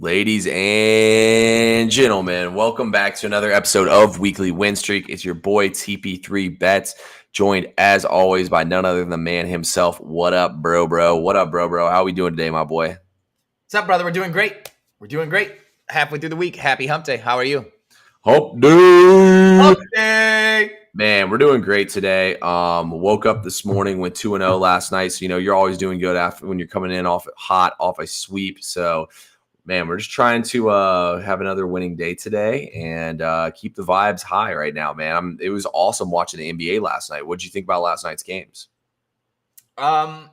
Ladies and gentlemen, welcome back to another episode of Weekly Win Streak. It's your boy TP3 Bets, joined as always by none other than the man himself. What up, bro? What up, bro? How we doing today, my boy? What's up, brother? We're doing great. Halfway through the week. Happy hump day. How are you? Hump day. Hump day. Man, we're doing great today. Woke up this morning, went 2-0 last night. So, you're always doing good after when you're coming in off a sweep. So, man, we're just trying to have another winning day today and keep the vibes high right now, man. It was awesome watching the NBA last night. What did you think about last night's games? I'll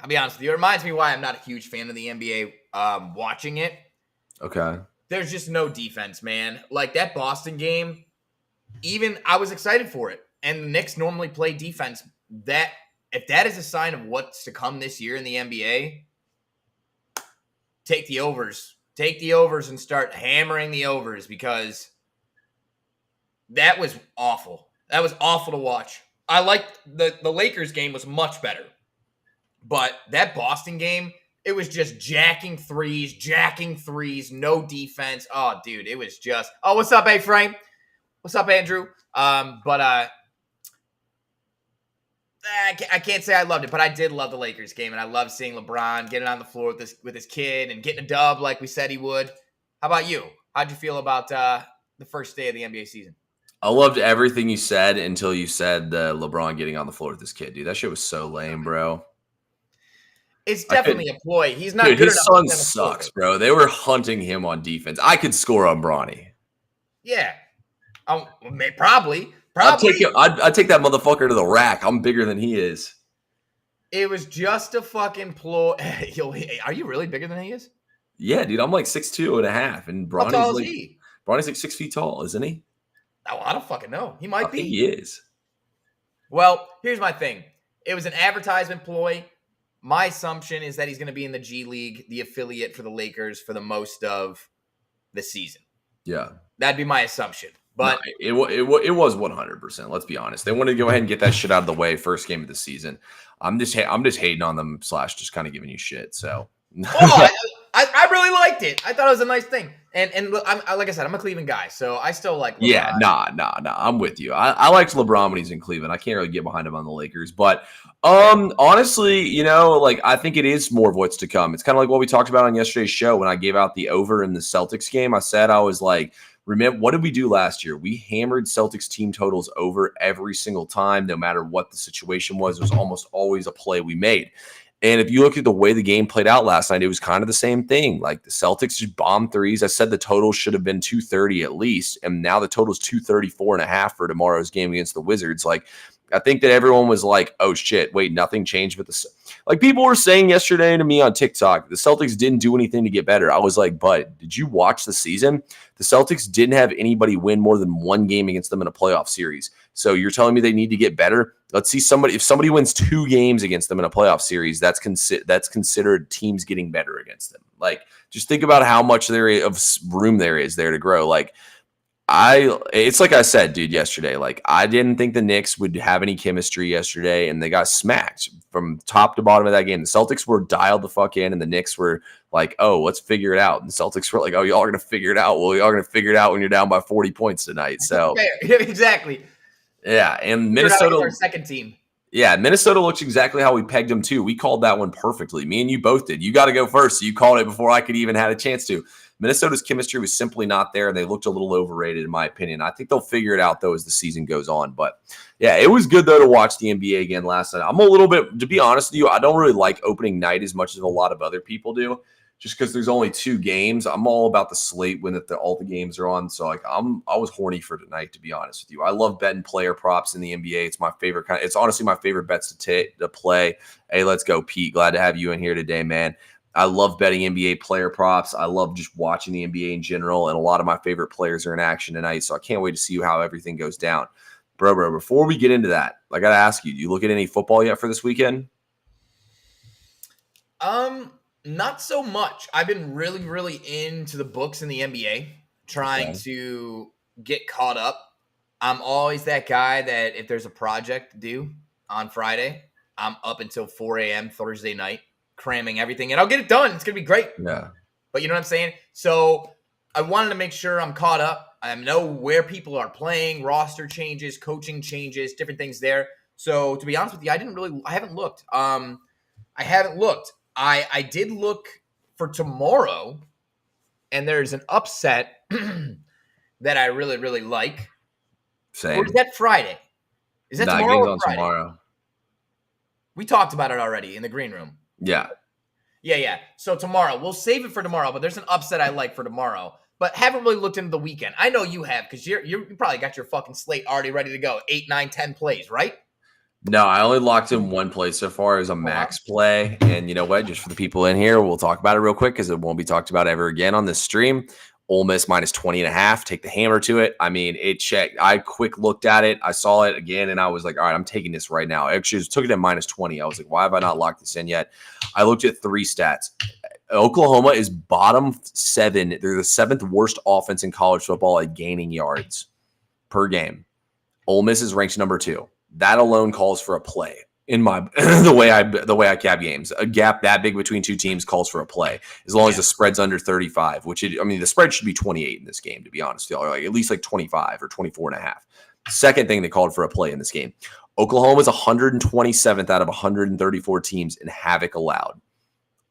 be honest with you. It reminds me why I'm not a huge fan of the NBA watching it. Okay. There's just no defense, man. Like that Boston game, even I was excited for it. And the Knicks normally play defense. If that is a sign of what's to come this year in the NBA, take the overs. Take the overs and start hammering the overs because that was awful. That was awful to watch. I liked the Lakers game was much better. But that Boston game, it was just jacking threes, no defense. Oh, dude, it was just – what's up, A-Frame? What's up, Andrew? I can't say I loved it, but I did love the Lakers game, and I love seeing LeBron getting on the floor with his kid and getting a dub like we said he would. How about you? How'd you feel about the first day of the NBA season? I loved everything you said until you said LeBron getting on the floor with his kid, dude. That shit was so lame, bro. It's definitely a ploy. He's not dude, good his enough. His son sucks, bro. They were hunting him on defense. I could score on Bronny. Yeah. Probably. I'd take that motherfucker to the rack. I'm bigger than he is. It was just a fucking ploy. Are you really bigger than he is? Yeah, dude. I'm like 6'2" and a half. And How tall is he? Bronny's like 6 feet tall, isn't he? Oh, I don't fucking know. He might be. I think he is. Well, here's my thing. It was an advertisement ploy. My assumption is that he's going to be in the G League, the affiliate for the Lakers, for the most of the season. Yeah. That'd be my assumption. But no, it was 100%. Let's be honest. They wanted to go ahead and get that shit out of the way first game of the season. I'm just hating on them / just kind of giving you shit. So I really liked it. I thought it was a nice thing. And like I said, I'm a Cleveland guy, so I still like LeBron. Yeah, nah. I'm with you. I liked LeBron when he's in Cleveland. I can't really get behind him on the Lakers. But honestly, I think it is more of what's to come. It's kind of like what we talked about on yesterday's show when I gave out the over in the Celtics game. I said I was like, remember, what did we do last year? We hammered Celtics team totals over every single time, no matter what the situation was. It was almost always a play we made. And if you look at the way the game played out last night, it was kind of the same thing. Like the Celtics just bombed threes. I said the total should have been 230 at least. And now the total is 234.5 for tomorrow's game against the Wizards. Like, I think that everyone was like, oh shit, wait, nothing changed with the, like people were saying yesterday to me on TikTok, the Celtics didn't do anything to get better. I was like, bud, did you watch the season? The Celtics didn't have anybody win more than one game against them in a playoff series. So you're telling me they need to get better? Let's see if somebody wins 2 games against them in a playoff series, that's considered teams getting better against them. Like, just think about how much of room there is there to grow. Like, it's like I said, dude, yesterday, like I didn't think the Knicks would have any chemistry yesterday, and they got smacked from top to bottom of that game. The Celtics were dialed the fuck in, and the Knicks were like, oh, let's figure it out. And the Celtics were like, oh, y'all are going to figure it out. Well, y'all are going to figure it out when you're down by 40 points tonight. So exactly. Yeah. And Minnesota, our second team. Yeah, Minnesota looks exactly how we pegged them too. We called that one perfectly. Me and you both did. You got to go first. So you called it before I could even had a chance to. Minnesota's chemistry was simply not there. They looked a little overrated, in my opinion. I think they'll figure it out, though, as the season goes on. But, yeah, it was good, though, to watch the NBA again last night. I'm a little bit, to be honest with you, I don't really like opening night as much as a lot of other people do, just because there's only 2 games. I'm all about the slate when all the games are on. So, like, I was horny for tonight, to be honest with you. I love betting player props in the NBA. It's my favorite kind. It's honestly my favorite bets to play. Hey, let's go, Pete. Glad to have you in here today, man. I love betting NBA player props. I love just watching the NBA in general, and a lot of my favorite players are in action tonight, so I can't wait to see how everything goes down. Bro, before we get into that, I got to ask you, do you look at any football yet for this weekend? Not so much. I've been really, really into the books in the NBA, trying to get caught up. I'm always that guy that if there's a project to do on Friday, I'm up until 4 a.m. Thursday night, cramming everything, and I'll get it done. It's going to be great. Yeah. But you know what I'm saying? So I wanted to make sure I'm caught up. I know where people are playing, roster changes, coaching changes, different things there. So to be honest with you, I haven't looked. I haven't looked. I did look for tomorrow, and there's an upset that I really, really like. Same. Or is that Friday? Is that Nah, tomorrow game's or on Friday? tomorrow. We talked about it already in the green room. Yeah. Yeah. So tomorrow. We'll save it for tomorrow, but there's an upset I like for tomorrow. But haven't really looked into the weekend. I know you have, because you probably got your fucking slate already ready to go. 8, 9, 10 plays, right? No, I only locked in one play so far as a max play. And you know what? Just for the people in here, we'll talk about it real quick because it won't be talked about ever again on this stream. Ole Miss minus 20.5. Take the hammer to it. I mean, it checked. I quick looked at it. I saw it again, and I was like, all right, I'm taking this right now. I actually took it at minus 20. I was like, why have I not locked this in yet? I looked at 3 stats. Oklahoma is bottom 7. They're the 7th worst offense in college football at gaining yards per game. Ole Miss is ranked number 2. That alone calls for a play. In my the way I cap games, a gap that big between two teams calls for a play. As long as the spread's under 35, the spread should be 28 in this game, to be honest. Like at least like 25 or 24.5. Second thing that called for a play in this game, Oklahoma is 127th out of 134 teams in havoc allowed.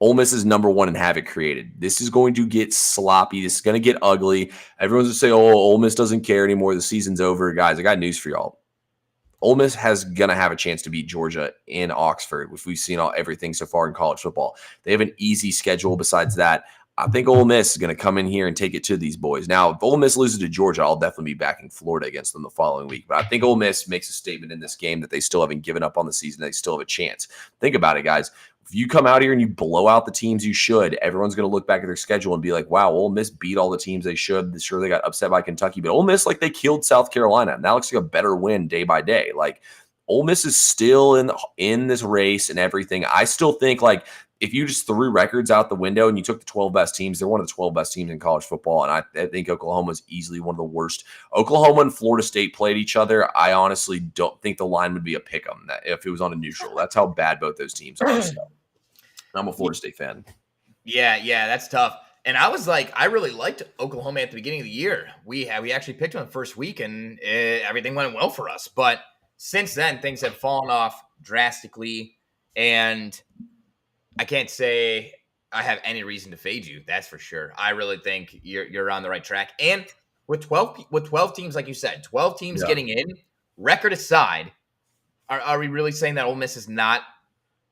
Ole Miss is number 1 in havoc created. This is going to get sloppy. This is going to get ugly. Everyone's going to say, oh, Ole Miss doesn't care anymore. The season's over. Guys, I got news for y'all. Ole Miss has going to have a chance to beat Georgia in Oxford, which we've seen everything so far in college football. They have an easy schedule besides that. I think Ole Miss is going to come in here and take it to these boys. Now, if Ole Miss loses to Georgia, I'll definitely be backing Florida against them the following week. But I think Ole Miss makes a statement in this game that they still haven't given up on the season. They still have a chance. Think about it, guys. If you come out here and you blow out the teams you should, everyone's going to look back at their schedule and be like, wow, Ole Miss beat all the teams they should. Sure, they got upset by Kentucky, but Ole Miss, like, they killed South Carolina. And that looks like a better win day by day. Like, Ole Miss is still in this race and everything. I still think, like, if you just threw records out the window and you took the 12 best teams, they're one of the 12 best teams in college football. And I think Oklahoma is easily one of the worst. Oklahoma and Florida State played each other. I honestly don't think the line would be a pick 'em if it was on a neutral. That's how bad both those teams are. So I'm a Florida State fan. Yeah, that's tough. And I was like, I really liked Oklahoma at the beginning of the year. We actually picked them the first week, and everything went well for us. But since then, things have fallen off drastically, and I can't say I have any reason to fade you. That's for sure. I really think you're on the right track. And with 12 teams, like you said, 12 teams getting in, record aside, are we really saying that Ole Miss is not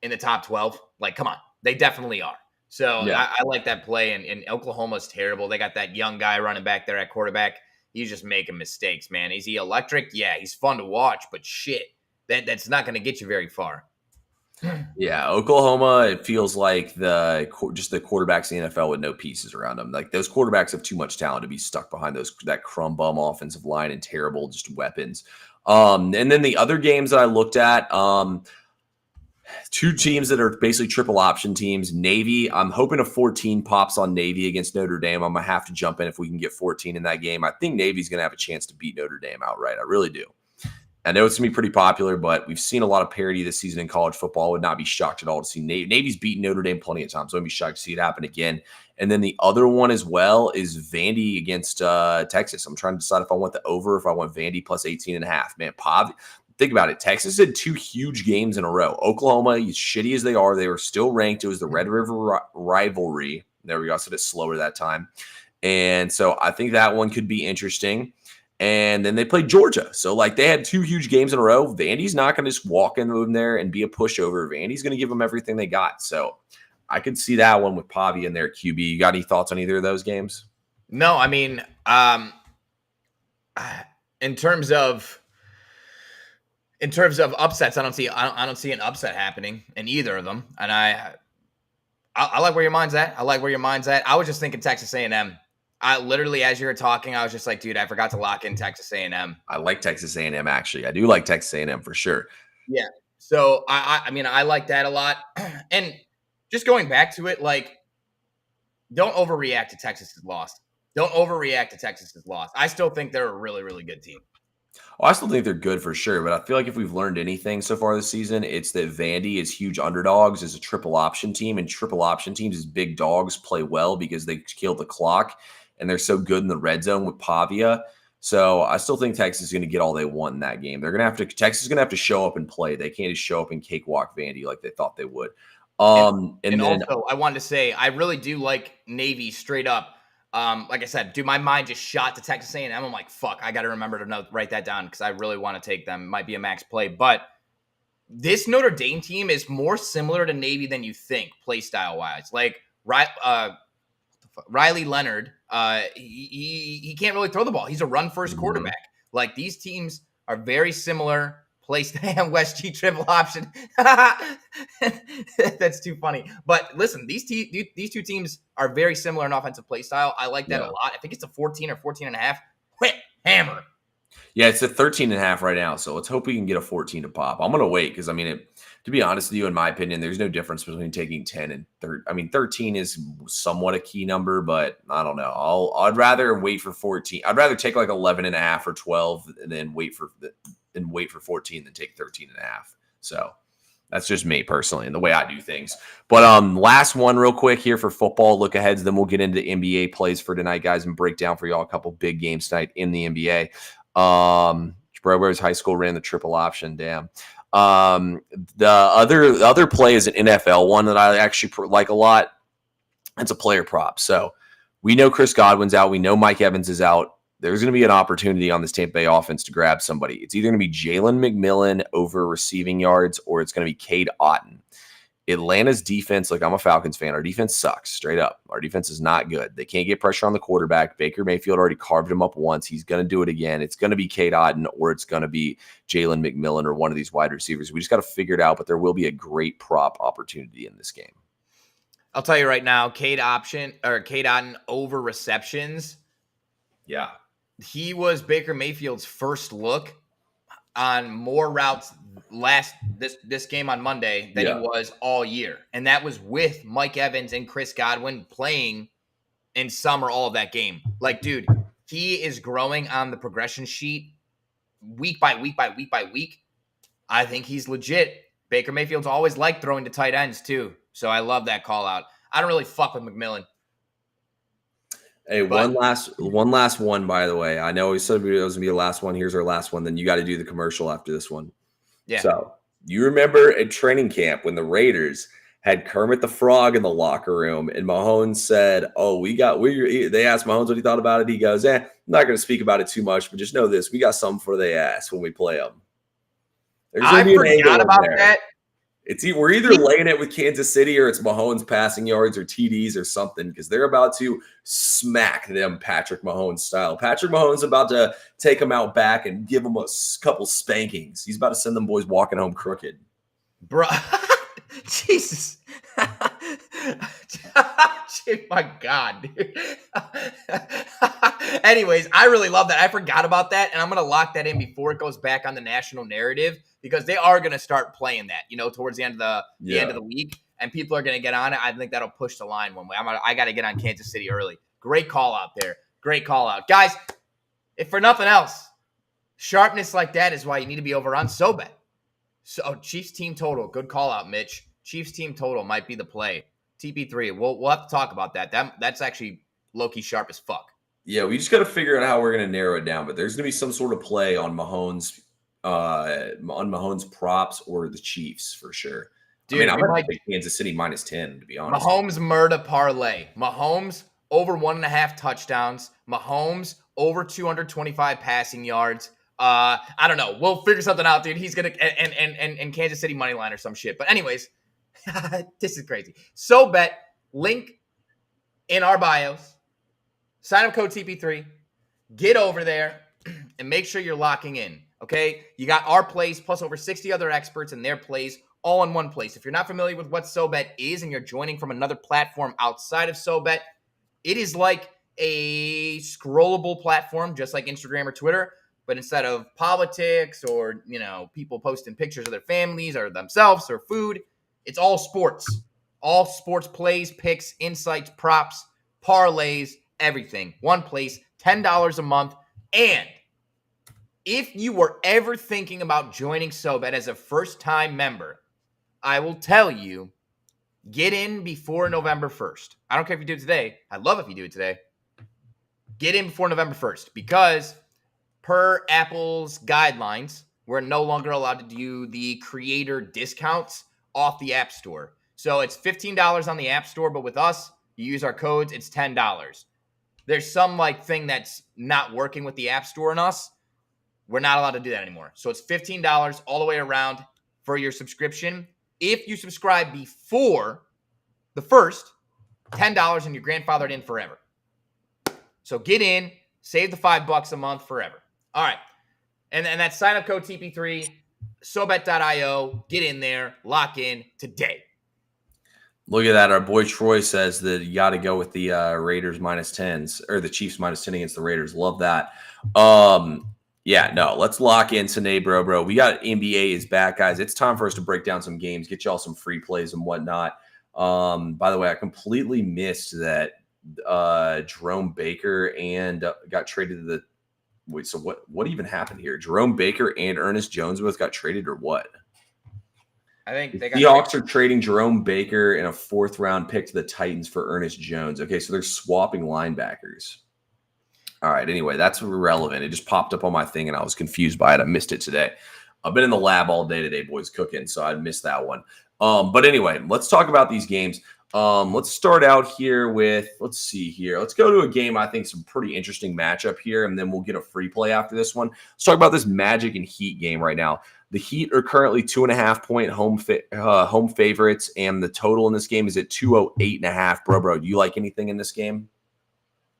in the top 12? Like, come on, they definitely are. So I like that play. And Oklahoma's terrible. They got that young guy running back there at quarterback. He's just making mistakes, man. Is he electric? Yeah, he's fun to watch, but shit, that's not going to get you very far. Yeah, Oklahoma, it feels like the quarterbacks in the NFL with no pieces around them. Like, those quarterbacks have too much talent to be stuck behind that crumb bum offensive line and terrible just weapons. And then the other games that I looked at, 2 teams that are basically triple option teams. Navy, I'm hoping a 14 pops on Navy against Notre Dame. I'm going to have to jump in if we can get 14 in that game. I think Navy's going to have a chance to beat Notre Dame outright. I really do. I know it's going to be pretty popular, but we've seen a lot of parity this season in college football. I would not be shocked at all to see Navy's beaten Notre Dame plenty of times. So I'd be shocked to see it happen again. And then the other one as well is Vandy against Texas. I'm trying to decide if I want the over, if I want Vandy plus 18.5. Man, think about it. Texas had 2 huge games in a row. Oklahoma, as shitty as they were still ranked. It was the Red River rivalry. There we go. I said it slower that time. And so I think that one could be interesting. And then they played Georgia. So, like, they had 2 huge games in a row. Vandy's not going to just walk in there and be a pushover. Vandy's going to give them everything they got. So I could see that one with Pavi in there at QB. You got any thoughts on either of those games? No, I mean, in terms of upsets, I don't see an upset happening in either of them. And I like where your mind's at. I was just thinking Texas A&M. I literally, as you were talking, I was just like, dude, I forgot to lock in Texas A&M. I like Texas A&M, actually. I do like Texas A&M for sure. Yeah. So, I mean, I like that a lot. And just going back to it, like, don't overreact to Texas's loss. I still think they're a really, really good team. Well, I still think they're good for sure, but I feel like if we've learned anything so far this season, it's that Vandy is huge underdogs as a triple option team, and triple option teams as big dogs play well because they kill the clock, and they're so good in the red zone with Pavia. So I still think Texas is going to get all they want in that game. Texas is going to have to show up and play. They can't just show up and cakewalk Vandy like they thought they would. And And then also, I wanted to say, I really do like Navy straight up. Like I said, dude, my mind just shot to Texas A&M. I'm like, fuck, I got to remember to write that down because I really want to take them. It might be a max play, but this Notre Dame team is more similar to Navy than you think, play style wise. Like Riley Leonard, he can't really throw the ball. He's a run first quarterback. Like these teams are very similar. Play style West G triple option. That's too funny. But listen, these two teams are very similar in offensive play style. I like that a lot. I think it's a 14 or 14 and a half. Quick hammer. Yeah, it's a 13.5 right now. So let's hope we can get a 14 to pop. I'm going to wait because, I mean, to be honest with you, in my opinion, there's no difference between taking 10 and 13. I mean, 13 is somewhat a key number, but I don't know. I'd rather wait for 14. I'd rather take like 11.5 or 12 and then wait for 14 than take 13.5. So that's just me personally and the way I do things. But last one real quick here for football look aheads. Then we'll get into NBA plays for tonight, guys, and break down for y'all a couple big games tonight in the NBA. Brewer's High School ran the triple option. Damn. The other play is an NFL one that I actually like a lot. It's a player prop. So we know Chris Godwin's out. We know Mike Evans is out. There's going to be an opportunity on this Tampa Bay offense to grab somebody. It's either going to be Jalen McMillan over receiving yards or it's going to be Cade Otton. Atlanta's defense, like I'm a Falcons fan, our defense sucks, straight up. Our defense is not good. They can't get pressure on the quarterback. Baker Mayfield already carved him up once. He's going to do it again. It's going to be Cade Otton or it's going to be Jalen McMillan or one of these wide receivers. We just got to figure it out, but there will be a great prop opportunity in this game. I'll tell you right now, Cade Otton over receptions. Yeah. He was Baker Mayfield's first look on more routes this game on Monday than he was all year. And that was with Mike Evans and Chris Godwin playing in some or all of that game. Like, dude, he is growing on the progression sheet week by week by week by week. I think he's legit. Baker Mayfield's always liked throwing to tight ends too. So I love that call out. I don't really fuck with McMillan. Hey, one last one, by the way. I know we said it was going to be the last one. Here's our last one. Then you got to do the commercial after this one. Yeah. So you remember at training camp when the Raiders had Kermit the Frog in the locker room and Mahomes said, they asked Mahomes what he thought about it. He goes, I'm not going to speak about it too much, but just know this. We got something for they ass when we play them. I forgot about that. We're either laying it with Kansas City or it's Mahomes passing yards or TDs or something because they're about to smack them Patrick Mahomes style. Patrick Mahomes is about to take them out back and give them a couple spankings. He's about to send them boys walking home crooked. Bro, Jesus. My God, dude. Anyways, I really love that. I forgot about that, and I'm going to lock that in before it goes back on the national narrative because they are going to start playing that, towards the end of the week, and people are going to get on it. I think that'll push the line one way. I got to get on Kansas City early. Great call out there. Great call out. Guys, if for nothing else, sharpness like that is why you need to be over on SoBet. So Chiefs team total. Good call out, Mitch. Chiefs team total might be the play. TP3. We'll have to talk about that. That's actually low-key sharp as fuck. Yeah, we just got to figure out how we're going to narrow it down. But there's going to be some sort of play on Mahomes props or the Chiefs for sure. Dude, I'm going to take Kansas City -10, to be honest. Mahomes murder parlay. Mahomes over 1.5 touchdowns. Mahomes over 225 passing yards. I don't know. We'll figure something out, dude. He's going to and Kansas City money line or some shit. But anyways, this is crazy. SoBet, link in our bios. Sign up code TP3. Get over there and make sure you're locking in, okay? You got our plays plus over 60 other experts and their plays all in one place. If you're not familiar with what SoBet is and you're joining from another platform outside of SoBet, it is like a scrollable platform just like Instagram or Twitter, but instead of politics or, people posting pictures of their families or themselves or food, it's all sports. All sports plays, picks, insights, props, parlays, everything. One place, $10 a month. And if you were ever thinking about joining SoBet as a first-time member, I will tell you, get in before November 1st. I don't care if you do it today. I'd love if you do it today. Get in before November 1st because per Apple's guidelines, we're no longer allowed to do the creator discounts off the App Store. So it's $15 on the App Store, but with us, you use our codes, it's $10. There's some like thing that's not working with the App Store and us. We're not allowed to do that anymore. So it's $15 all the way around for your subscription. If you subscribe before the first, $10 and you're grandfathered in forever. So get in, save the $5 a month forever. All right. And that sign up code TP3, SoBet.io, get in there, lock in today. Look at that. Our boy Troy says that you got to go with the Raiders -10s or the Chiefs -10 against the Raiders. Love that. Yeah, no, let's lock in today, bro. We got NBA is back, guys. It's time for us to break down some games, get y'all some free plays and whatnot. By the way, I completely missed that Jerome Baker and got traded to the wait. So what even happened here? Jerome Baker and Ernest Jones both got traded, or what? I think the Seahawks are trading Jerome Baker and a 4th-round pick to the Titans for Ernest Jones. Okay, so they're swapping linebackers. All right, anyway, that's irrelevant. It just popped up on my thing, and I was confused by it. I missed it today. I've been in the lab all day today, boys, cooking, so I missed that one. But anyway, let's talk about these games. Let's start out here with, let's see here. Let's go to a game I think is a pretty interesting matchup here, and then we'll get a free play after this one. Let's talk about this Magic and Heat game right now. The Heat are currently 2.5-point home favorites, and the total in this game is at 208.5. Bro, do you like anything in this game?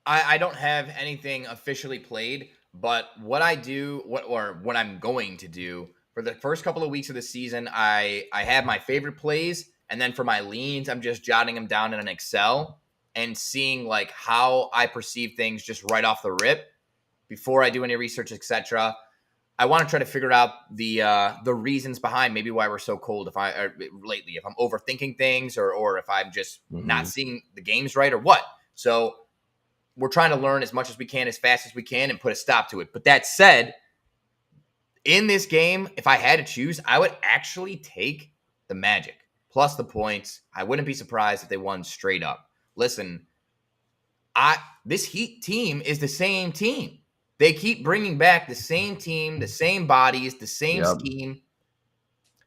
I don't have anything officially played, but what I do, what I'm going to do for the first couple of weeks of the season, I have my favorite plays, and then for my leans, I'm just jotting them down in an Excel and seeing like how I perceive things just right off the rip before I do any research, etc. I want to try to figure out the reasons behind maybe why we're so cold lately, if I'm overthinking things or if I'm just not seeing the games right or what. So we're trying to learn as much as we can, as fast as we can, and put a stop to it. But that said, in this game, if I had to choose, I would actually take the Magic plus the points. I wouldn't be surprised if they won straight up. Listen, this Heat team is the same team. They keep bringing back the same team, the same bodies, the same scheme.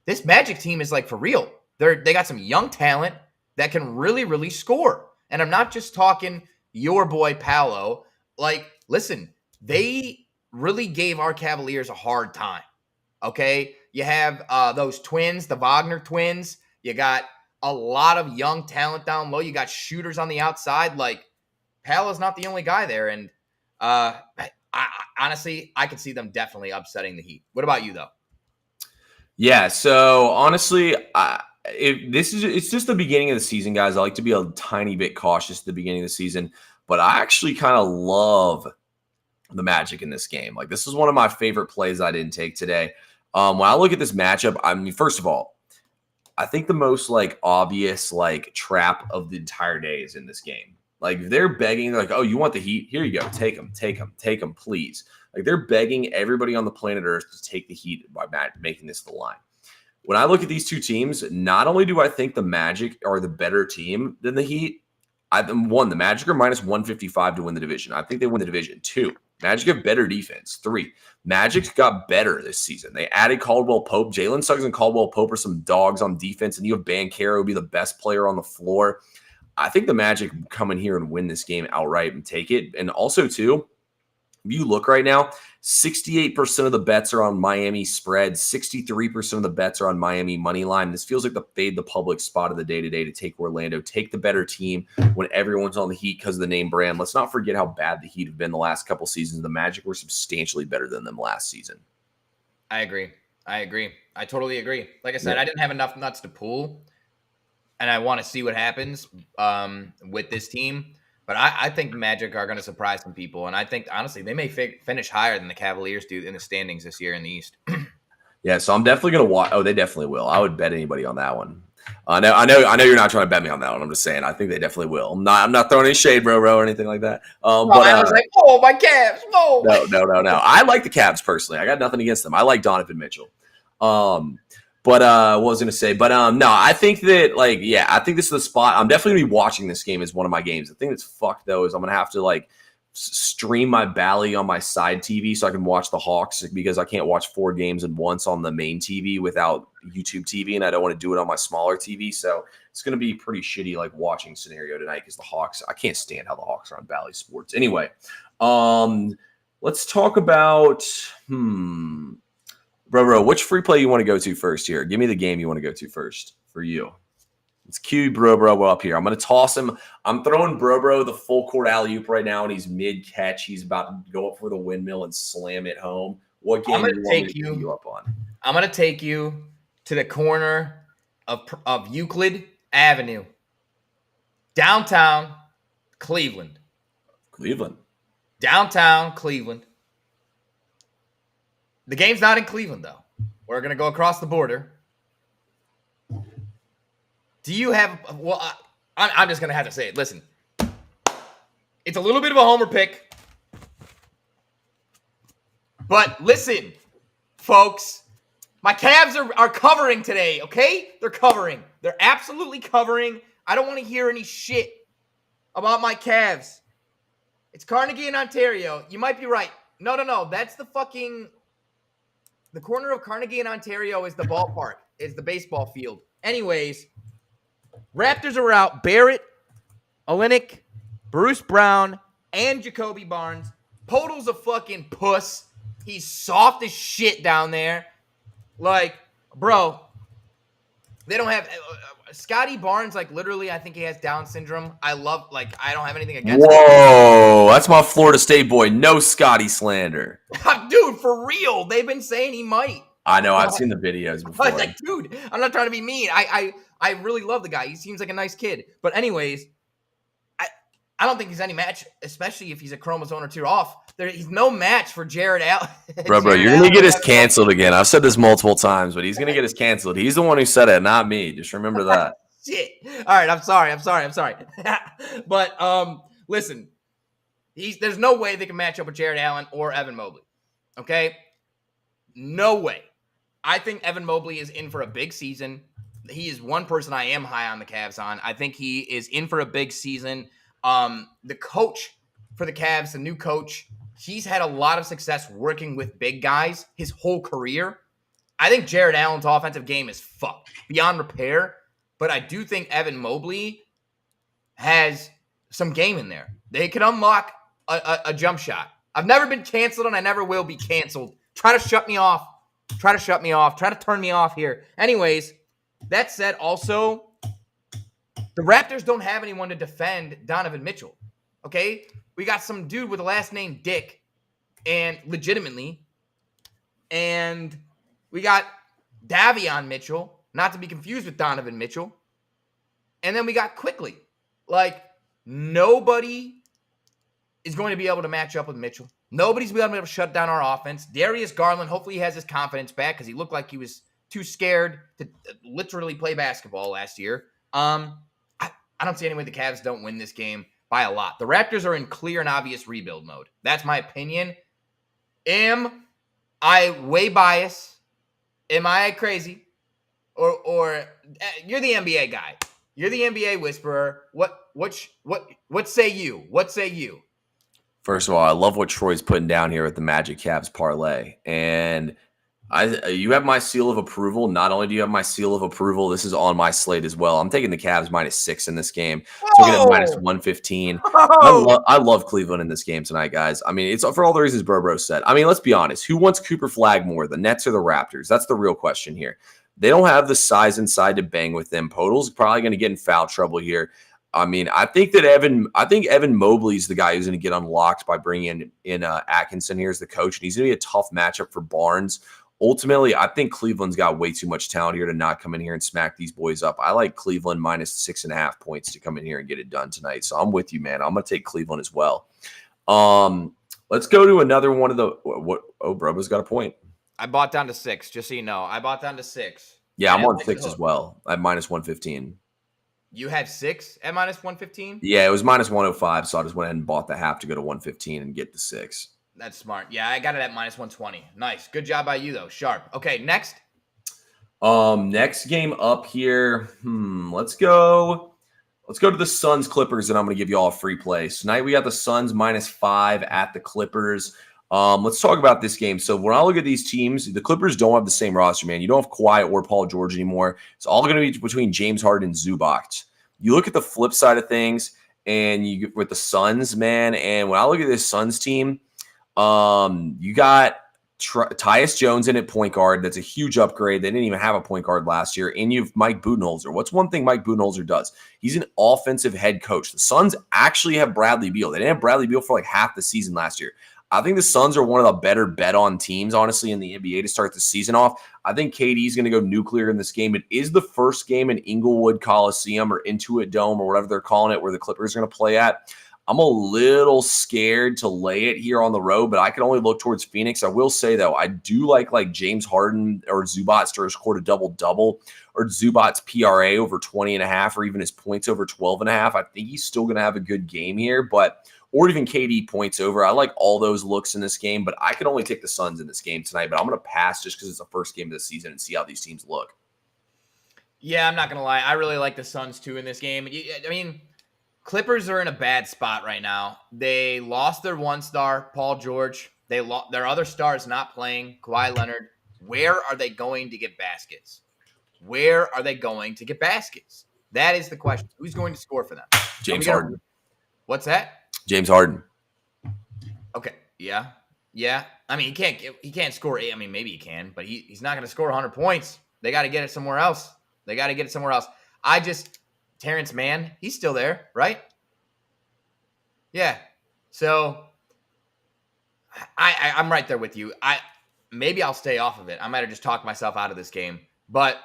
This Magic team is like for real. They got some young talent that can really, really score. And I'm not just talking your boy Paolo. Like, listen, they really gave our Cavaliers a hard time. Okay? You have those twins, the Wagner twins. You got a lot of young talent down low. You got shooters on the outside. Like, Paolo's not the only guy there. And honestly, I could see them definitely upsetting the Heat. What about you, though? Yeah, so honestly, it's just the beginning of the season, guys. I like to be a tiny bit cautious at the beginning of the season, but I actually kind of love the Magic in this game. Like, this is one of my favorite plays I didn't take today. When I look at this matchup, I mean, first of all, I think the most like obvious like trap of the entire day is in this game. Like, they're begging, like, oh, you want the Heat? Here you go. Take them, please. Like, they're begging everybody on the planet Earth to take the Heat by making this the line. When I look at these two teams, not only do I think the Magic are the better team than the Heat, the Magic are -155 to win the division. I think they win the division. 2, Magic have better defense. 3, Magic's got better this season. They added Caldwell Pope. Jalen Suggs and Caldwell Pope are some dogs on defense, and you have Banchero be the best player on the floor. I think the Magic come in here and win this game outright and take it. And also, too, if you look right now, 68% of the bets are on Miami spread. 63% of the bets are on Miami money line. This feels like the fade the public spot of the day today to take Orlando, take the better team when everyone's on the Heat because of the name brand. Let's not forget how bad the Heat have been the last couple seasons. The Magic were substantially better than them last season. I agree. I totally agree. Like I said, I didn't have enough nuts to pull, and I want to see what happens with this team. But I think the Magic are going to surprise some people. And I think, honestly, they may finish higher than the Cavaliers do in the standings this year in the East. Yeah, so I'm definitely going to watch. Oh, they definitely will. I would bet anybody on that one. I know you're not trying to bet me on that one. I'm just saying I think they definitely will. I'm not throwing any shade, bro, or anything like that. But I was like, oh, my Cavs, whoa. No. I like the Cavs personally. I got nothing against them. I like Donovan Mitchell. But what was I going to say? But no, I think that I think this is the spot. I'm definitely going to be watching this game as one of my games. The thing that's fucked though is I'm going to have to stream my Bally on my side TV so I can watch the Hawks because I can't watch 4 games at once on the main TV without YouTube TV, and I don't want to do it on my smaller TV. So it's going to be pretty shitty watching scenario tonight because the Hawks. I can't stand how the Hawks are on Bally Sports. Anyway, let's talk about Bro, which free play you want to go to first here? Give me the game you want to go to first for you. It's cue Bro up here. I'm going to toss him. I'm throwing Bro the full court alley-oop right now, and he's mid-catch. He's about to go up for the windmill and slam it home. What game do you want me to pick you up on? I'm going to take you to the corner of Euclid Avenue. Downtown Cleveland. Downtown Cleveland. The game's not in Cleveland, though. We're going to go across the border. Do you have – well, I'm just going to have to say it. Listen, it's a little bit of a homer pick. But listen, folks, my Cavs are covering today, okay? They're covering. They're absolutely covering. I don't want to hear any shit about my Cavs. It's Carnegie in Ontario. You might be right. No. That's the fucking – the corner of Carnegie in Ontario is the ballpark, is the baseball field. Anyways, Raptors are out. Barrett, Olynyk, Bruce Brown, and Jacoby Barnes. Podol's a fucking puss. He's soft as shit down there. Bro, they don't have Scotty Barnes. Literally, I think he has Down syndrome. I don't have anything against him. Whoa, that's my Florida State boy. No Scotty slander. Dude, for real. They've been saying he might. I know. I've seen the videos before. I was dude, I'm not trying to be mean. I really love the guy. He seems like a nice kid. But anyways, I don't think he's any match, especially if he's a chromosome or 2 off. He's no match for Jared Allen. Bro, you're going to get us canceled again. I've said this multiple times, but he's going to get us canceled. He's the one who said it, not me. Just remember that. Shit. All right, I'm sorry. But listen, there's no way they can match up with Jared Allen or Evan Mobley. Okay? No way. I think Evan Mobley is in for a big season. He is one person I am high on the Cavs on. I think he is in for a big season. The coach for the Cavs, the new coach, he's had a lot of success working with big guys his whole career. I think Jared Allen's offensive game is fucked beyond repair, but I do think Evan Mobley has some game in there. They could unlock a jump shot. I've never been canceled, and I never will be canceled. Try to shut me off. Try to turn me off here. Anyways, that said, also, the Raptors don't have anyone to defend Donovan Mitchell, okay? We got some dude with the last name Dick, and legitimately, and we got Davion Mitchell, not to be confused with Donovan Mitchell, and then we got Quickly. Nobody is going to be able to match up with Mitchell. Nobody's going to be able to shut down our offense. Darius Garland, hopefully he has his confidence back because he looked like he was too scared to literally play basketball last year. I don't see any way the Cavs don't win this game by a lot. The Raptors are in clear and obvious rebuild mode. That's my opinion. Am I way biased? Am I crazy? Or you're the NBA guy. You're the NBA whisperer. What say you? What say you? First of all, I love what Troy's putting down here at the Magic Cavs parlay. And you have my seal of approval. Not only do you have my seal of approval, this is on my slate as well. I'm taking the Cavs -6 in this game. So we get -115. I love Cleveland in this game tonight, guys. I mean, it's for all the reasons Bro said. I mean, let's be honest. Who wants Cooper Flag more, the Nets or the Raptors? That's the real question here. They don't have the size inside to bang with them. Podol's probably going to get in foul trouble here. I mean, I think Evan Mobley's the guy who's going to get unlocked by bringing in Atkinson here as the coach, and he's going to be a tough matchup for Barnes. Ultimately, I think Cleveland's got way too much talent here to not come in here and smack these boys up. I like Cleveland -6.5 points to come in here and get it done tonight. So I'm with you, man. I'm going to take Cleveland as well. Let's go to another one of the – Brobo's got a point. I bought down to 6, just so you know. I bought down to 6. Yeah, I'm That on might be the 6 as hook. well at minus 115. You have 6 at minus 115? Yeah, it was minus 105, so I just went ahead and bought the half to go to 115 and get the 6. That's smart. Yeah, I got it at minus 120. Nice. Good job by you, though. Sharp. Okay, next. Next game up here. Let's go. Let's go to the Suns Clippers, and I'm going to give you all a free play. So tonight we got the Suns -5 at the Clippers. Let's talk about this game. So when I look at these teams, the Clippers don't have the same roster, man. You don't have Kawhi or Paul George anymore. It's all going to be between James Harden and Zubac. You look at the flip side of things, and you with the Suns, man. And when I look at this Suns team, you got Tyus Jones in at point guard. That's a huge upgrade. They didn't even have a point guard last year. And you have Mike Budenholzer. What's one thing Mike Budenholzer does? He's an offensive head coach. The Suns actually have Bradley Beal. They didn't have Bradley Beal for like half the season last year. I think the Suns are one of the better bet-on teams, honestly, in the NBA to start the season off. I think KD is going to go nuclear in this game. It is the first game in Inglewood Coliseum or Intuit Dome or whatever they're calling it where the Clippers are going to play at. I'm a little scared to lay it here on the road, but I can only look towards Phoenix. I will say, though, I do like James Harden or Zubac to score a double-double or Zubac's PRA over 20.5 or even his points over 12.5. I think he's still going to have a good game here, or even KD points over. I like all those looks in this game, but I could only take the Suns in this game tonight, but I'm going to pass just because it's the first game of the season and see how these teams look. Yeah, I'm not going to lie. I really like the Suns, too, in this game. I mean, Clippers are in a bad spot right now. They lost their one star, Paul George. Their other star is not playing, Kawhi Leonard. Where are they going to get baskets? Where are they going to get baskets? That is the question. Who's going to score for them? James Harden. What's that? James Harden. Okay. Yeah. I mean, he can't score. I mean, maybe he can, but he's not going to score 100 points. They got to get it somewhere else. Terrence Mann, he's still there, right? Yeah. So I'm right there with you. Maybe I'll stay off of it. I might have just talked myself out of this game, but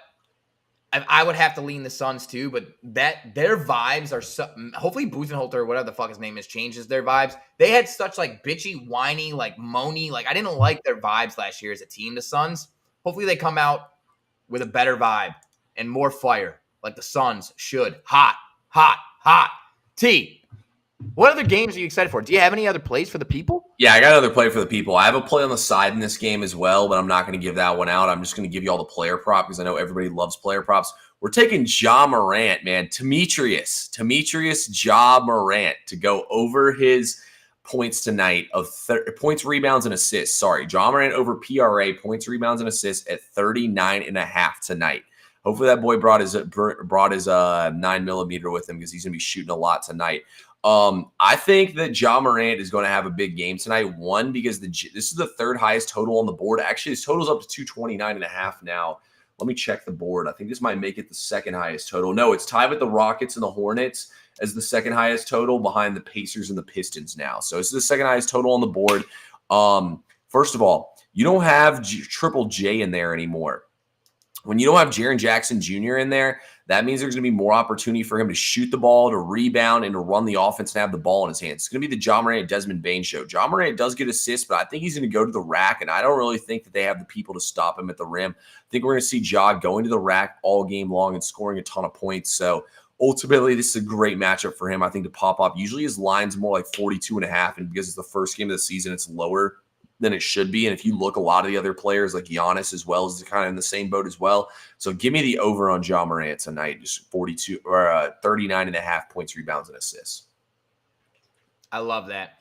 I would have to lean the Suns too. But their vibes are so. Hopefully, Budenholzer or whatever the fuck his name is changes their vibes. They had such like bitchy, whiny, like moany. Like I didn't like their vibes last year as a team. The Suns. Hopefully, they come out with a better vibe and more fire, like the Suns should. Hot. T. What other games are you excited for? Do you have any other plays for the people? Yeah, I got another play for the people. I have a play on the side in this game as well, but I'm not going to give that one out. I'm just going to give you all the player prop because I know everybody loves player props. We're taking Ja Morant, man. Demetrius Ja Morant to go over his points tonight of points, rebounds, and assists. Sorry, Ja Morant over PRA, points, rebounds, and assists at 39.5 tonight. Hopefully that boy brought his 9mm with him because he's going to be shooting a lot tonight. I think that Ja Morant is going to have a big game tonight. One, because this is the third highest total on the board. Actually, his total's up to 229.5 now. Let me check the board. I think this might make it the second highest total. No, it's tied with the Rockets and the Hornets as the second highest total behind the Pacers and the Pistons now. So this is the second highest total on the board. First of all, you don't have Triple J in there anymore. When you don't have Jaren Jackson Jr. in there, that means there's going to be more opportunity for him to shoot the ball, to rebound, and to run the offense and have the ball in his hands. It's going to be the Ja Morant Desmond Bane show. Ja Morant does get assists, but I think he's going to go to the rack, and I don't really think that they have the people to stop him at the rim. I think we're going to see Ja going to the rack all game long and scoring a ton of points. So ultimately, this is a great matchup for him, I think, to pop up. Usually his line's more like 42.5, and because it's the first game of the season, it's lower than it should be. And if you look, a lot of the other players like Giannis as well is kind of in the same boat as well. So give me the over on Ja Morant tonight, just 42 or 39.5 points, rebounds, and assists. I love that.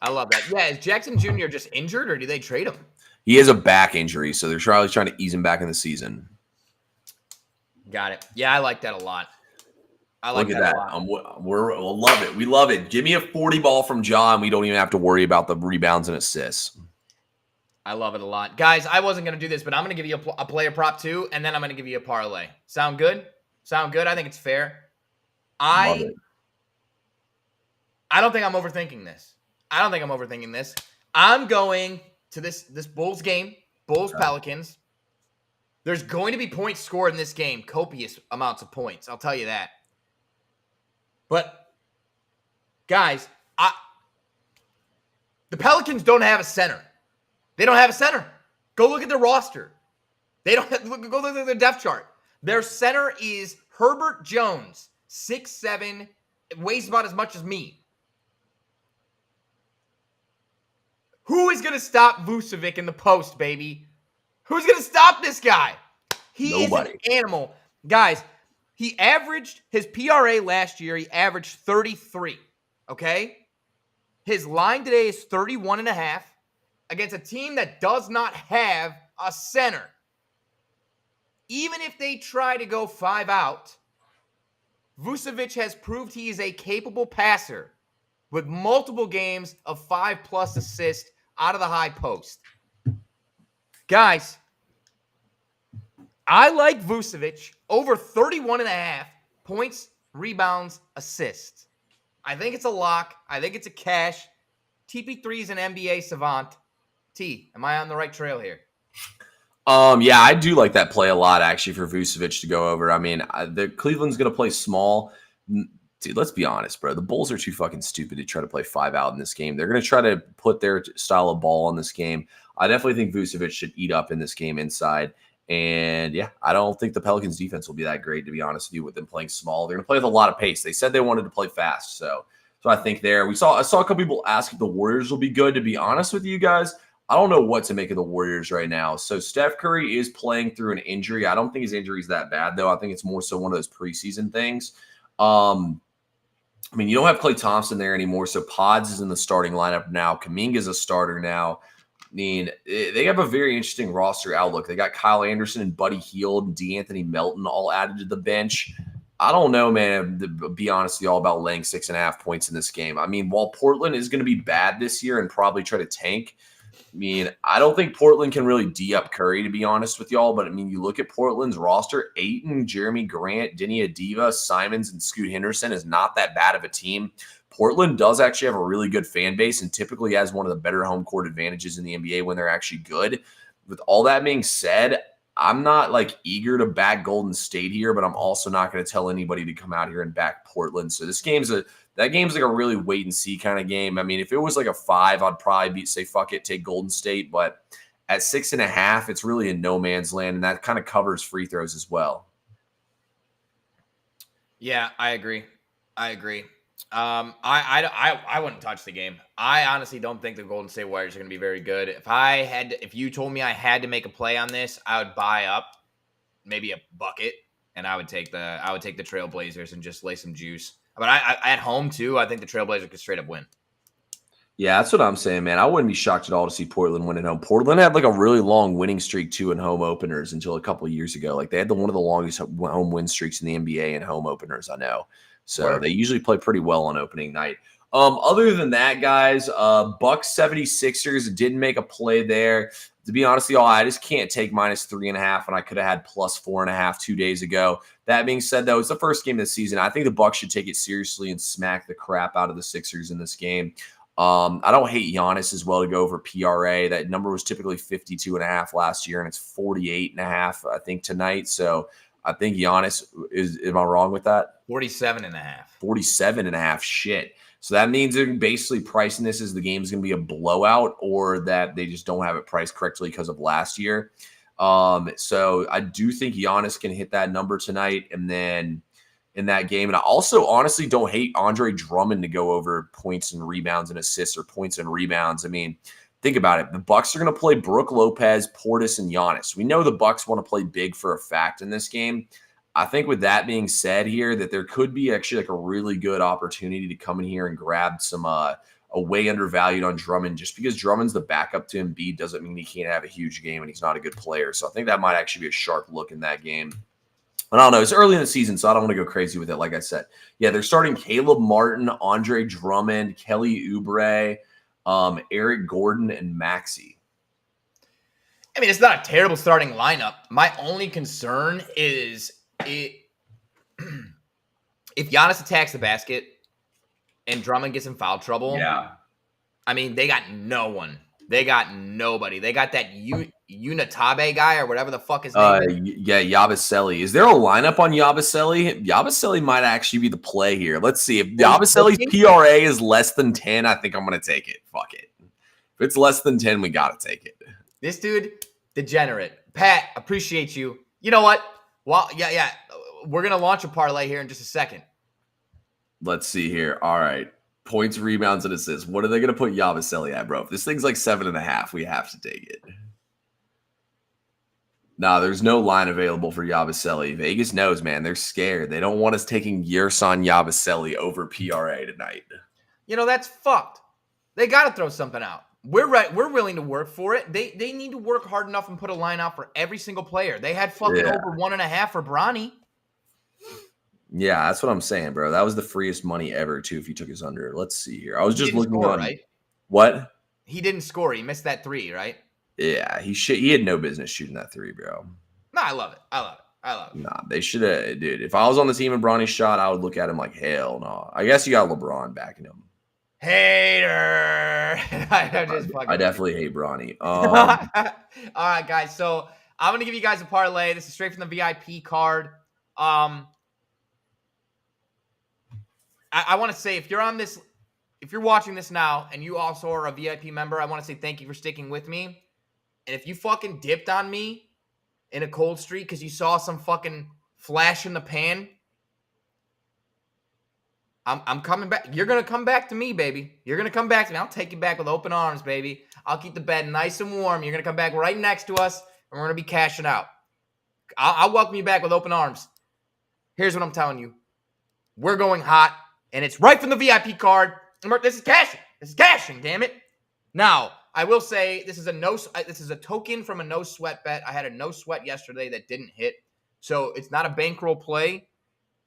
Yeah, is Jackson Jr. just injured or do they trade him? He has a back injury, so they're trying to ease him back in the season. Got it. Yeah, I like that a lot. Look at that. We'll love it. We love it. Give me a 40 ball from Ja, and we don't even have to worry about the rebounds and assists. I love it a lot. Guys, I wasn't going to do this, but I'm going to give you a player prop too, and then I'm going to give you a parlay. Sound good? I think it's fair. I don't think I'm overthinking this. I'm going to this Bulls game, Pelicans. There's going to be points scored in this game, copious amounts of points. I'll tell you that. But, guys, the Pelicans don't have a center. They don't have a center. Go look at their roster. Go look at their depth chart. Their center is Herbert Jones, 6'7", weighs about as much as me. Who is going to stop Vucevic in the post, baby? Who's going to stop this guy? He is an animal. Guys, he averaged his PRA last year. He averaged 33, okay? His line today is 31.5 against a team that does not have a center. Even if they try to go 5 out, Vucevic has proved he is a capable passer with multiple games of 5+ assists out of the high post. Guys, I like Vucevic over 31.5 points, rebounds, assists. I think it's a lock. I think it's a cash. TP3 is an NBA savant. T, am I on the right trail here? Yeah, I do like that play a lot, actually, for Vucevic to go over. I mean, the Cleveland's going to play small. Dude, let's be honest, bro. The Bulls are too fucking stupid to try to play 5 out in this game. They're going to try to put their style of ball on this game. I definitely think Vucevic should eat up in this game inside. And, yeah, I don't think the Pelicans' defense will be that great, to be honest with you, with them playing small. They're going to play with a lot of pace. They said they wanted to play fast, so I think there. I saw a couple people ask if the Warriors will be good. To be honest with you guys, I don't know what to make of the Warriors right now. So Steph Curry is playing through an injury. I don't think his injury is that bad, though. I think it's more so one of those preseason things. I mean, you don't have Klay Thompson there anymore, so Pods is in the starting lineup now. Kuminga's a starter now. I mean, they have a very interesting roster outlook. They got Kyle Anderson and Buddy Hield and DeAnthony Melton all added to the bench. I don't know, man, to be honest with you, all about laying 6.5 points in this game. I mean, while Portland is going to be bad this year and probably try to tank, I mean, I don't think Portland can really D-up Curry, to be honest with y'all. But, I mean, you look at Portland's roster, Ayton, Jeremy Grant, Denny Adiva, Simons, and Scoot Henderson is not that bad of a team. Portland does actually have a really good fan base and typically has one of the better home court advantages in the NBA when they're actually good. With all that being said, I'm not, like, eager to back Golden State here, but I'm also not going to tell anybody to come out here and back Portland. So this game's that game's like a really wait-and-see kind of game. I mean, if it was like a 5, I'd probably say, fuck it, take Golden State. But at 6.5, it's really in no man's land, and that kind of covers free throws as well. Yeah, I agree. I wouldn't touch the game. I honestly don't think the Golden State Warriors are going to be very good. If you told me I had to make a play on this, I would buy up maybe a bucket, and I would take the Trailblazers and just lay some juice. But I at home, too, I think the Trailblazers could straight up win. Yeah, that's what I'm saying, man. I wouldn't be shocked at all to see Portland win at home. Portland had like a really long winning streak, too, in home openers until a couple of years ago. Like, they had one of the longest home win streaks in the NBA in home openers, I know. So they usually play pretty well on opening night. Other than that, guys, Bucks 76ers didn't make a play there. To be honest with y'all, I just can't take -3.5 when I could have had +4.5 2 days ago. That being said, though, it's the first game of the season. I think the Bucks should take it seriously and smack the crap out of the Sixers in this game. I don't hate Giannis as well to go over PRA. That number was typically 52.5 last year, and it's 48.5, I think, tonight. So I think Giannis is, am I wrong with that? 47.5. 47.5, shit. So that means they're basically pricing this as the game's going to be a blowout or that they just don't have it priced correctly because of last year. So I do think Giannis can hit that number tonight and then in that game. And I also honestly don't hate Andre Drummond to go over points and rebounds and assists or points and rebounds. I mean, think about it. The Bucks are going to play Brook Lopez, Portis, and Giannis. We know the Bucks want to play big for a fact in this game. I think with that being said here, that there could be actually like a really good opportunity to come in here and grab some a way undervalued on Drummond. Just because Drummond's the backup to Embiid doesn't mean he can't have a huge game and he's not a good player. So I think that might actually be a sharp look in that game. I don't know. It's early in the season, so I don't want to go crazy with it. Like I said, yeah, they're starting Caleb Martin, Andre Drummond, Kelly Oubre, Eric Gordon, and Maxey. I mean, it's not a terrible starting lineup. My only concern is if Giannis attacks the basket and Drummond gets in foul trouble. Yeah. I mean, they got no one. They got nobody. They got that Unatabe guy or whatever the fuck his name is. Yeah, Yabusele. Is there a lineup on Yabusele? Yabusele might actually be the play here. Let's see. If Yabusele's PRA is less than 10, I think I'm going to take it. Fuck it. If it's less than 10, we got to take it. This dude, degenerate. Pat, appreciate you. You know what? Well, yeah. We're going to launch a parlay here in just a second. Let's see here. All right. Points, rebounds, and assists. What are they going to put Yabusele at, bro? If this thing's like 7.5, we have to take it. Nah, there's no line available for Yabusele. Vegas knows, man. They're scared. They don't want us taking Yerson Yabusele over PRA tonight. That's fucked. They got to throw something out. We're right. We're willing to work for it. They need to work hard enough and put a line out for every single player. They had fucking over 1.5 for Bronny. Yeah, that's what I'm saying, bro. That was the freest money ever, too, if you took his under. Let's see here. I was just looking score, on right? What? He didn't score. He missed that 3, right? Yeah, he had no business shooting that 3, bro. No, I love it. Nah, they should have, dude. If I was on the team and Bronny shot, I would look at him like, hell no. I guess you got LeBron backing him. Hater. I definitely hate Bronny. All right, guys. So I'm gonna give you guys a parlay. This is straight from the VIP card. I want to say if you're watching this now and you also are a VIP member, I want to say thank you for sticking with me. And if you fucking dipped on me in a cold streak because you saw some fucking flash in the pan, I'm coming back. You're going to come back to me, baby. You're going to come back to me. I'll take you back with open arms, baby. I'll keep the bed nice and warm. You're going to come back right next to us, and we're going to be cashing out. I'll welcome you back with open arms. Here's what I'm telling you. We're going hot, and it's right from the VIP card. This is cashing. This is cashing, damn it. Now, I will say this is a token from a no sweat bet. I had a no sweat yesterday that didn't hit. So it's not a bankroll play.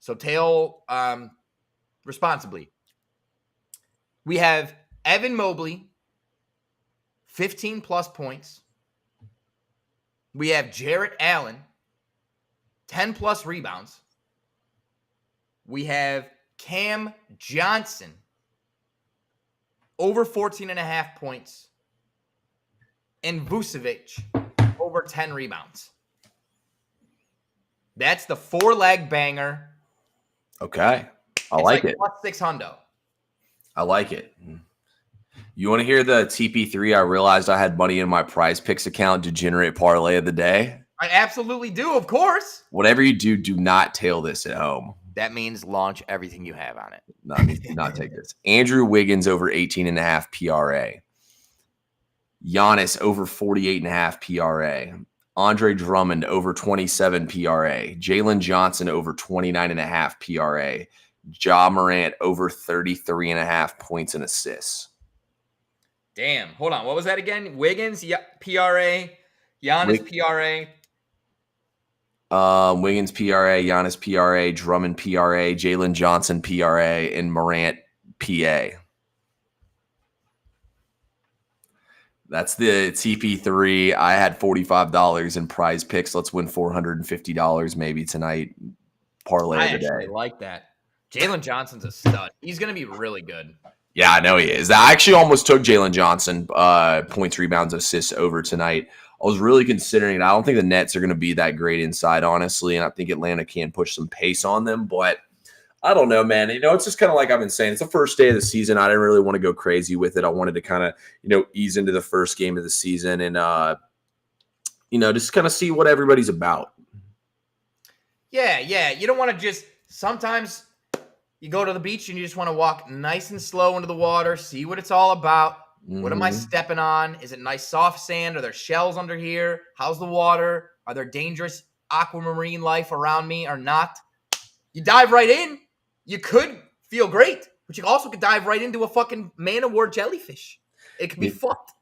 So tail responsibly. We have Evan Mobley, 15 plus points. We have Jarrett Allen, 10 plus rebounds. We have Cam Johnson, over 14.5 points. And Vucevic, over 10 rebounds. That's the 4-leg banger. Okay. I like it. Plus 600. I like it. You want to hear the TP3? I realized I had money in my Prize Picks account, degenerate parlay of the day. I absolutely do, of course. Whatever you do, do not tail this at home. That means launch everything you have on it. No, I mean, do not take this. Andrew Wiggins over 18.5 PRA. Giannis over 48.5 PRA. Andre Drummond over 27 PRA. Jalen Johnson over 29.5 PRA. Ja Morant over 33.5 points and assists. Damn. Hold on. What was that again? Wiggins, PRA. Giannis, PRA. Wiggins, PRA. Giannis, PRA. Drummond, PRA. Jalen Johnson, PRA. And Morant, PA. That's the TP3. I had $45 in Prize Picks. Let's win $450 maybe tonight. Parlay of the day. I like that. Jalen Johnson's a stud. He's going to be really good. Yeah, I know he is. I actually almost took Jalen Johnson points, rebounds, assists over tonight. I was really considering it. I don't think the Nets are going to be that great inside, honestly, and I think Atlanta can push some pace on them, but I don't know, man. It's just kind of like I've been saying. It's the first day of the season. I didn't really want to go crazy with it. I wanted to kind of, ease into the first game of the season and, just kind of see what everybody's about. Yeah. You don't want to just sometimes you go to the beach and you just want to walk nice and slow into the water, see what it's all about. Mm-hmm. What am I stepping on? Is it nice soft sand? Are there shells under here? How's the water? Are there dangerous aquamarine life around me or not? You dive right in. You could feel great, but you also could dive right into a fucking Man of War jellyfish. It could be fucked.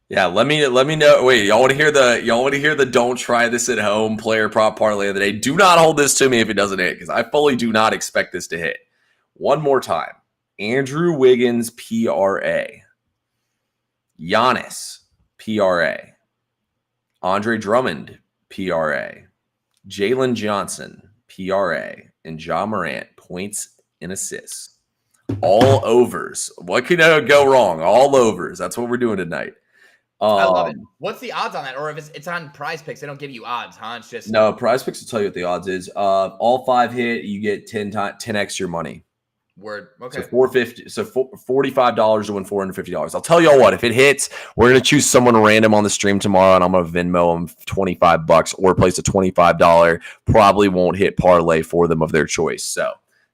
Yeah, let me know. Wait, y'all want to hear the don't try this at home player prop parlay of the day? Do not hold this to me if it doesn't hit, because I fully do not expect this to hit. One more time. Andrew Wiggins, PRA. Giannis, PRA. Andre Drummond, PRA. Jalen Johnson, PRA. And Ja Morant, points and assists. All overs. What could go wrong? All overs. That's what we're doing tonight. I love it. What's the odds on that? Or if it's on Prize Picks, they don't give you odds, huh? It's just no. Prize Picks will tell you what the odds is. All 5 hit, you get 10x your money. Word. So Okay. $450. So $45 to win $450. I'll tell y'all what, if it hits, we're gonna choose someone random on the stream tomorrow, and I'm gonna Venmo them $25 or place a $25. Probably won't hit parlay for them of their choice. So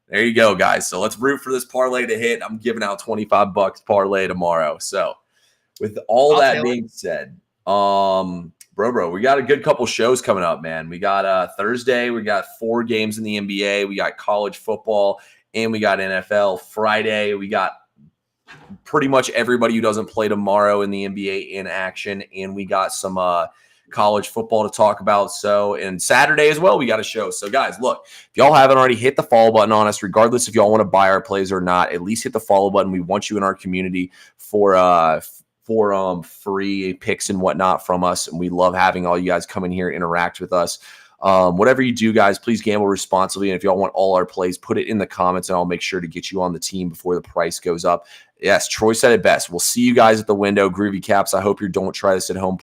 there you go, guys. So let's root for this parlay to hit. I'm giving out $25 parlay tomorrow. So with all that being said, bro, we got a good couple shows coming up, man. We got Thursday, we got 4 games in the NBA, we got college football, and we got NFL. Friday, we got pretty much everybody who doesn't play tomorrow in the NBA in action, and we got some college football to talk about. So, and Saturday as well, we got a show. So, guys, look, if y'all haven't already, hit the follow button on us, regardless if y'all want to buy our plays or not. At least hit the follow button. We want you in our community for free picks and whatnot from us, and we love having all you guys come in here, interact with us. Whatever you do, guys, please gamble responsibly. And if y'all want all our plays, put it in the comments, and I'll make sure to get you on the team before the price goes up. Yes, Troy said it best. We'll see you guys at the window. Groovy Caps, I hope you don't try this at home.